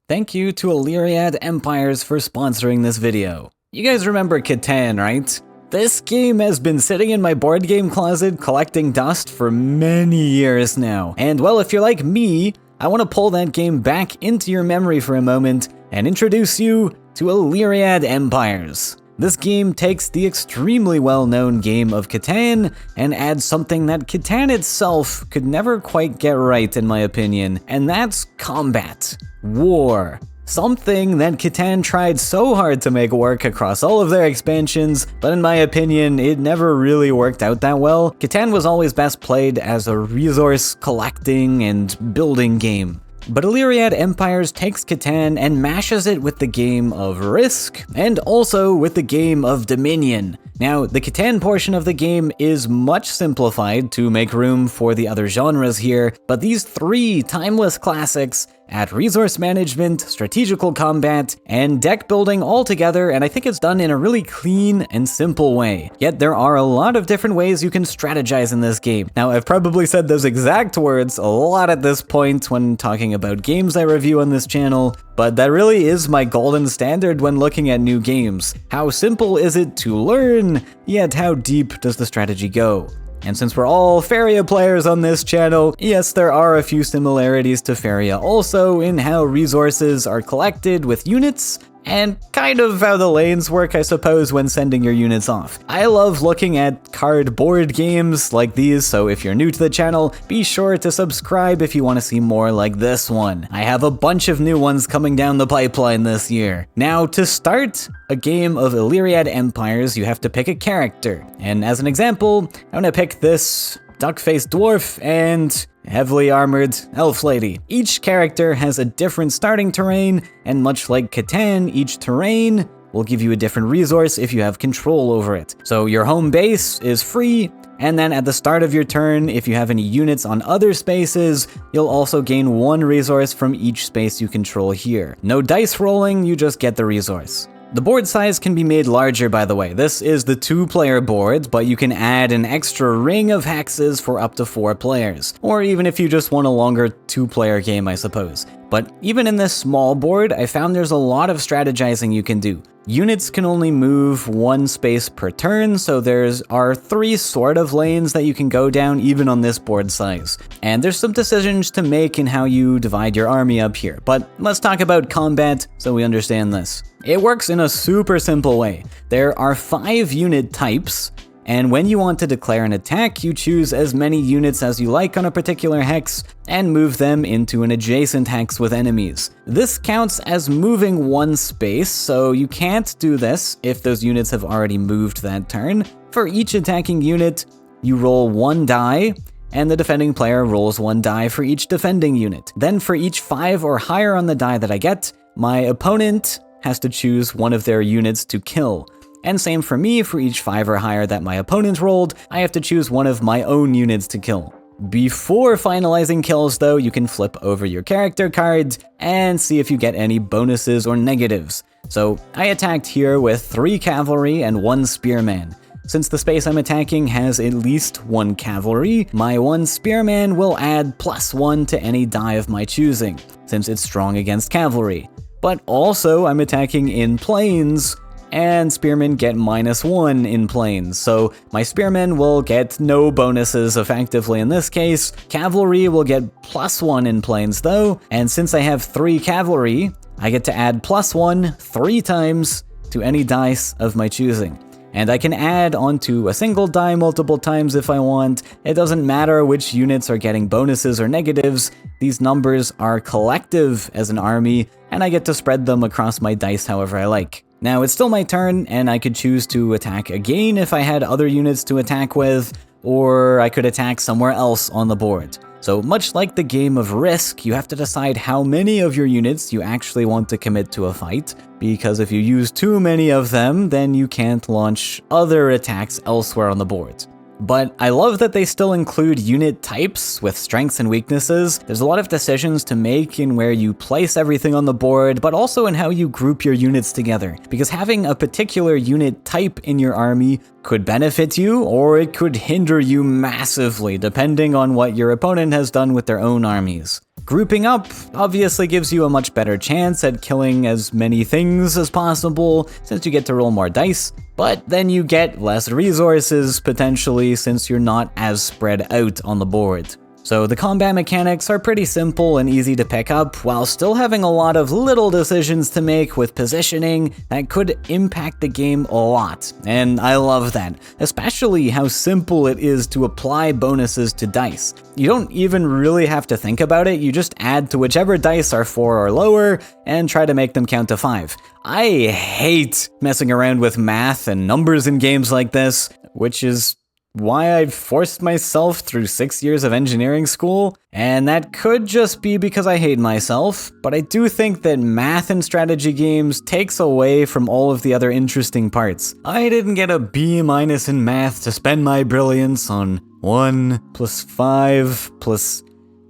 Thank you to Illyriad Empires for sponsoring this video. You guys remember Catan, right? This game has been sitting in my board game closet collecting dust for many years now. And well, if you're like me, I want to pull that game back into your memory for a moment and introduce you to Illyriad Empires. This game takes the extremely well-known game of Catan and adds something that Catan itself could never quite get right, in my opinion, and that's combat. War. Something that Catan tried so hard to make work across all of their expansions, but in my opinion, it never really worked out that well. Catan was always best played as a resource collecting and building game. But Illyriad Empires takes Catan and mashes it with the game of Risk, and also with the game of Dominion. Now, the Catan portion of the game is much simplified to make room for the other genres here, but these three timeless classics add resource management, strategical combat, and deck building all together, and I think it's done in a really clean and simple way. Yet there are a lot of different ways you can strategize in this game. Now, I've probably said those exact words a lot at this point when talking about games I review on this channel, but that really is my golden standard when looking at new games. How simple is it to learn, yet how deep does the strategy go? And since we're all Faeria players on this channel, yes, there are a few similarities to Faeria also in how resources are collected with units, and kind of how the lanes work, I suppose, when sending your units off. I love looking at card board games like these, so if you're new to the channel, be sure to subscribe if you want to see more like this one. I have a bunch of new ones coming down the pipeline this year. Now, to start a game of Illyriad Empires, you have to pick a character. And as an example, I'm gonna pick this duck-faced dwarf and heavily armored elf lady. Each character has a different starting terrain, and much like Catan, each terrain will give you a different resource if you have control over it. So your home base is free, and then at the start of your turn, if you have any units on other spaces, you'll also gain one resource from each space you control here. No dice rolling, you just get the resource. The board size can be made larger, by the way. This is the 2-player board, but you can add an extra ring of hexes for up to 4 players. Or even if you just want a longer 2-player game, I suppose. But even in this small board, I found there's a lot of strategizing you can do. Units can only move 1 space per turn, so there are 3 sort of lanes that you can go down even on this board size. And there's some decisions to make in how you divide your army up here. But let's talk about combat so we understand this. It works in a super simple way. There are 5 unit types, and when you want to declare an attack, you choose as many units as you like on a particular hex and move them into an adjacent hex with enemies. This counts as moving 1 space, so you can't do this if those units have already moved that turn. For each attacking unit, you roll 1 die, and the defending player rolls 1 die for each defending unit. Then for each 5 or higher on the die that I get, my opponent has to choose one of their units to kill. And same for me, for each 5 or higher that my opponent rolled, I have to choose one of my own units to kill. Before finalizing kills though, you can flip over your character cards and see if you get any bonuses or negatives. So I attacked here with 3 cavalry and 1 spearman. Since the space I'm attacking has at least 1 cavalry, my 1 spearman will add +1 to any die of my choosing, since it's strong against cavalry. But also I'm attacking in plains, and spearmen get -1 in plains, so my spearmen will get no bonuses effectively in this case. Cavalry will get +1 in plains though, and since I have 3 cavalry, I get to add +1 3 times to any dice of my choosing. And I can add onto a single die multiple times if I want. It doesn't matter which units are getting bonuses or negatives. These numbers are collective as an army, and I get to spread them across my dice however I like. Now, it's still my turn, and I could choose to attack again if I had other units to attack with, or I could attack somewhere else on the board. So much like the game of Risk, you have to decide how many of your units you actually want to commit to a fight, because if you use too many of them, then you can't launch other attacks elsewhere on the board. But I love that they still include unit types with strengths and weaknesses. There's a lot of decisions to make in where you place everything on the board, but also in how you group your units together. Because having a particular unit type in your army could benefit you, or it could hinder you massively, depending on what your opponent has done with their own armies. Grouping up obviously gives you a much better chance at killing as many things as possible, since you get to roll more dice, but then you get less resources potentially since you're not as spread out on the board. So the combat mechanics are pretty simple and easy to pick up, while still having a lot of little decisions to make with positioning that could impact the game a lot. And I love that, especially how simple it is to apply bonuses to dice. You don't even really have to think about it, you just add to whichever dice are 4 or lower and try to make them count to 5. I hate messing around with math and numbers in games like this, which is why I forced myself through 6 years of engineering school, and that could just be because I hate myself, but I do think that math in strategy games takes away from all of the other interesting parts. I didn't get a B- in math to spend my brilliance on 1 + 5 +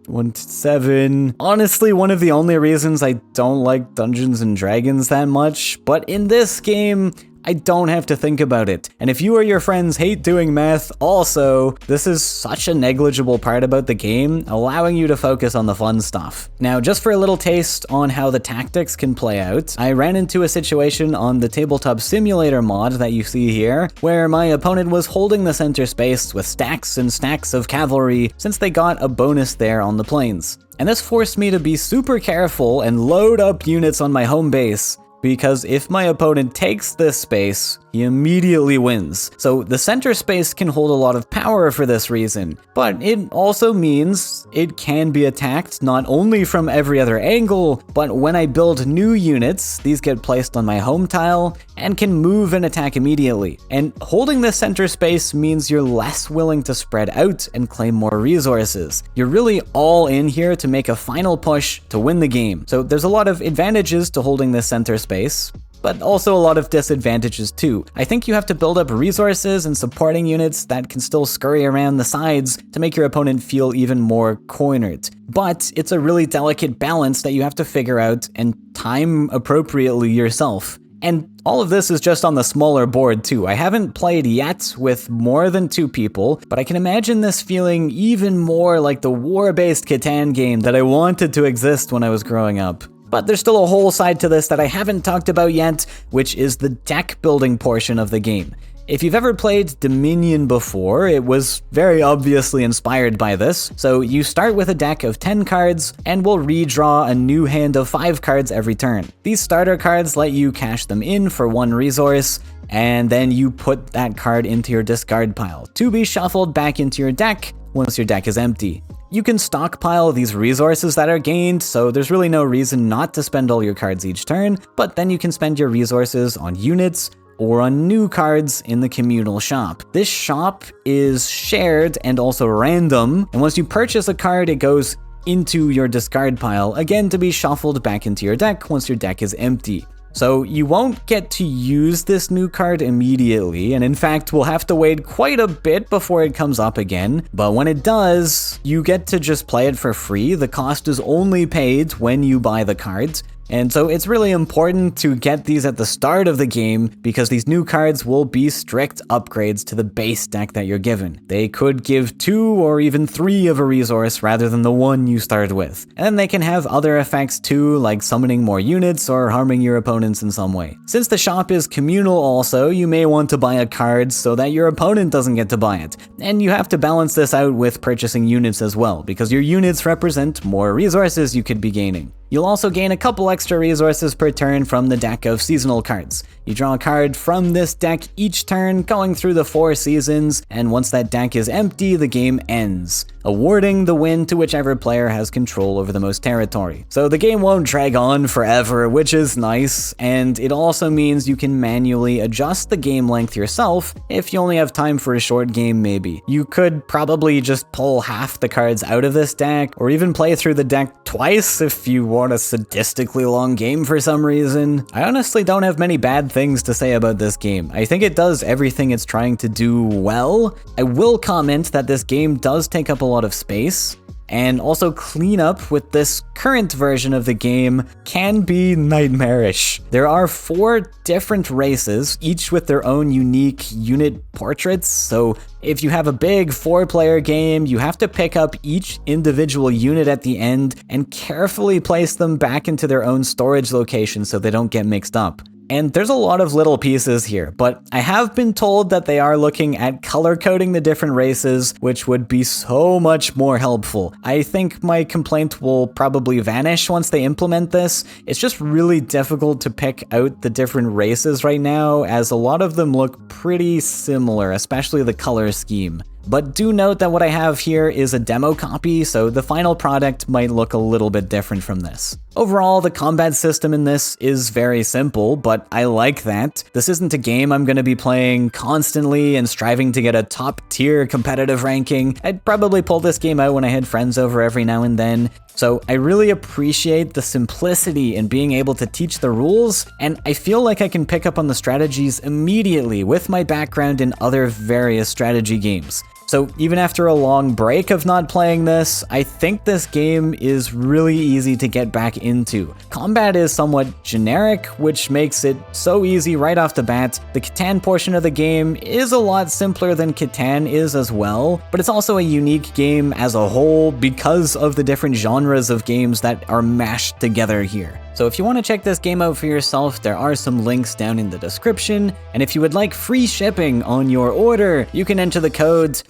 1 to 7. Honestly, one of the only reasons I don't like Dungeons and Dragons that much, but in this game, I don't have to think about it. And if you or your friends hate doing math also, this is such a negligible part about the game, allowing you to focus on the fun stuff. Now, just for a little taste on how the tactics can play out, I ran into a situation on the Tabletop Simulator mod that you see here, where my opponent was holding the center space with stacks and stacks of cavalry since they got a bonus there on the plains. And this forced me to be super careful and load up units on my home base, because if my opponent takes this space, he immediately wins. So the center space can hold a lot of power for this reason, but it also means it can be attacked not only from every other angle, but when I build new units, these get placed on my home tile and can move and attack immediately. And holding this center space means you're less willing to spread out and claim more resources. You're really all in here to make a final push to win the game. So there's a lot of advantages to holding this center space, but also a lot of disadvantages too. I think you have to build up resources and supporting units that can still scurry around the sides to make your opponent feel even more cornered. But it's a really delicate balance that you have to figure out and time appropriately yourself. And all of this is just on the smaller board too. I haven't played yet with more than 2 people, but I can imagine this feeling even more like the war-based Catan game that I wanted to exist when I was growing up. But there's still a whole side to this that I haven't talked about yet, which is the deck building portion of the game. If you've ever played Dominion before, it was very obviously inspired by this. So you start with a deck of 10 cards and will redraw a new hand of 5 cards every turn. These starter cards let you cash them in for 1 resource, and then you put that card into your discard pile to be shuffled back into your deck once your deck is empty. You can stockpile these resources that are gained, so there's really no reason not to spend all your cards each turn, but then you can spend your resources on units or on new cards in the communal shop. This shop is shared and also random, and once you purchase a card, it goes into your discard pile, again to be shuffled back into your deck once your deck is empty. So you won't get to use this new card immediately, and in fact we'll have to wait quite a bit before it comes up again, but when it does, you get to just play it for free. The cost is only paid when you buy the cards. And so it's really important to get these at the start of the game because these new cards will be strict upgrades to the base deck that you're given. They could give 2 or even 3 of a resource rather than the 1 you started with. And then they can have other effects too, like summoning more units or harming your opponents in some way. Since the shop is communal also, you may want to buy a card so that your opponent doesn't get to buy it. And you have to balance this out with purchasing units as well, because your units represent more resources you could be gaining. You'll also gain a couple extra resources per turn from the deck of seasonal cards. You draw a card from this deck each turn, going through the 4 seasons, and once that deck is empty, the game ends, awarding the win to whichever player has control over the most territory. So the game won't drag on forever, which is nice, and it also means you can manually adjust the game length yourself if you only have time for a short game maybe. You could probably just pull half the cards out of this deck, or even play through the deck twice if you want a sadistically long game for some reason. I honestly don't have many bad things to say about this game. I think it does everything it's trying to do well. I will comment that this game does take up a lot of space, and also cleanup with this current version of the game can be nightmarish. There are 4 different races, each with their own unique unit portraits, so if you have a big 4-player game, you have to pick up each individual unit at the end and carefully place them back into their own storage location so they don't get mixed up. And there's a lot of little pieces here, but I have been told that they are looking at color coding the different races, which would be so much more helpful. I think my complaint will probably vanish once they implement this. It's just really difficult to pick out the different races right now, as a lot of them look pretty similar, especially the color scheme. But do note that what I have here is a demo copy, so the final product might look a little bit different from this. Overall, the combat system in this is very simple, but I like that. This isn't a game I'm going to be playing constantly and striving to get a top-tier competitive ranking. I'd probably pull this game out when I had friends over every now and then. So I really appreciate the simplicity in being able to teach the rules, and I feel like I can pick up on the strategies immediately with my background in other various strategy games. So even after a long break of not playing this, I think this game is really easy to get back into. Combat is somewhat generic, which makes it so easy right off the bat. The Catan portion of the game is a lot simpler than Catan is as well, but it's also a unique game as a whole because of the different genres of games that are mashed together here. So if you want to check this game out for yourself, there are some links down in the description, and if you would like free shipping on your order, you can enter the code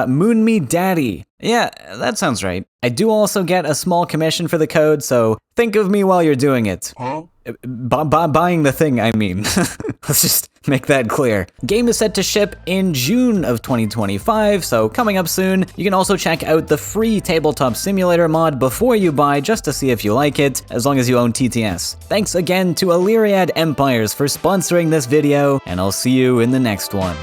Moon Me Daddy. Yeah, that sounds right. I do also get a small commission for the code, so think of me while you're doing it. Huh? Buying the thing, I mean. Let's just make that clear. Game is set to ship in June of 2025, so coming up soon. You can also check out the free Tabletop Simulator mod before you buy, just to see if you like it, as long as you own TTS. Thanks again to Illyriad Empires for sponsoring this video, and I'll see you in the next one.